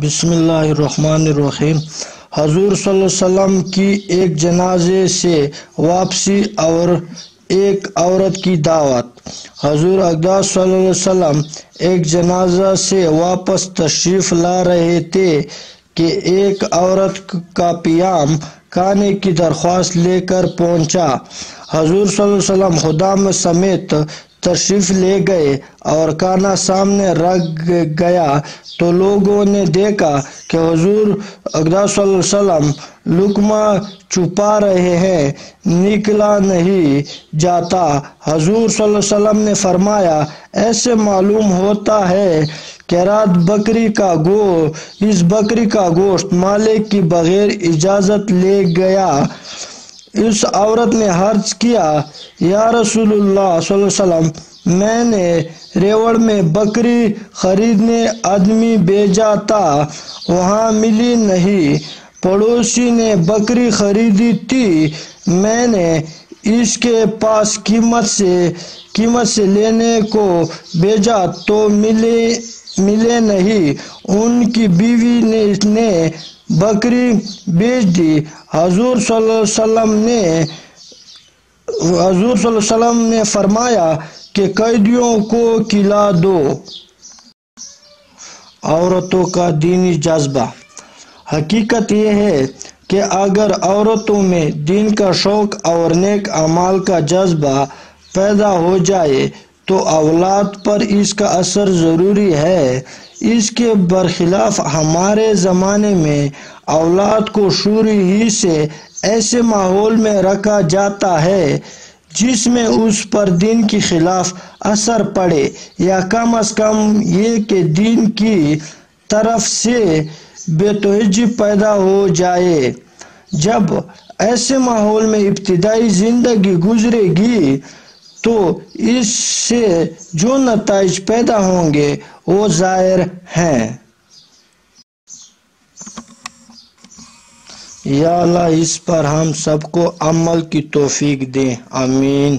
بسم اللہ الرحمن الرحیم۔ حضور صلی اللہ علیہ وسلم کی ایک جنازے سے واپسی اور ایک عورت کی دعوت۔ حضور اقدس صلی اللہ علیہ وسلم ایک جنازہ سے واپس تشریف لا رہے تھے کہ ایک عورت کا پیام کھانے کی درخواست لے کر پہنچا۔ حضور صلی اللہ علیہ وسلم خدام سمیت تشریف لے گئے اور کھانا سامنے رکھ گیا تو لوگوں نے دیکھا کہ حضور اقدس صلی اللہ علیہ وسلم لقمہ چھپا رہے ہیں، نکلا نہیں جاتا۔ حضور صلی اللہ علیہ وسلم نے فرمایا، ایسے معلوم ہوتا ہے کہ رات اس بکری کا گوشت مالک کی بغیر اجازت لے گیا۔ اس عورت نے عرض کیا، یا رسول اللہ صلی اللہ علیہ وسلم، میں نے ریوڑ میں بکری خریدنے آدمی بھیجا تھا، وہاں ملی نہیں۔ پڑوسی نے بکری خریدی تھی، میں نے اس کے پاس قیمت سے لینے کو بھیجا تو ملے نہیں، ان کی بیوی نے بکری بیچ دی۔ حضور صلی اللہ علیہ وسلم نے فرمایا کہ قیدیوں کو کھلا دو۔ عورتوں کا دینی جذبہ۔ حقیقت یہ ہے کہ اگر عورتوں میں دین کا شوق اور نیک اعمال کا جذبہ پیدا ہو جائے تو اولاد پر اس کا اثر ضروری ہے۔ اس کے برخلاف ہمارے زمانے میں اولاد کو شروع ہی سے ایسے ماحول میں رکھا جاتا ہے جس میں اس پر دین کے خلاف اثر پڑے، یا کم از کم یہ کہ دین کی طرف سے بے توجہی پیدا ہو جائے۔ جب ایسے ماحول میں ابتدائی زندگی گزرے گی تو اس سے جو نتائج پیدا ہوں گے وہ ظاہر ہیں۔ یا اللہ اس پر ہم سب کو عمل کی توفیق دے، آمین۔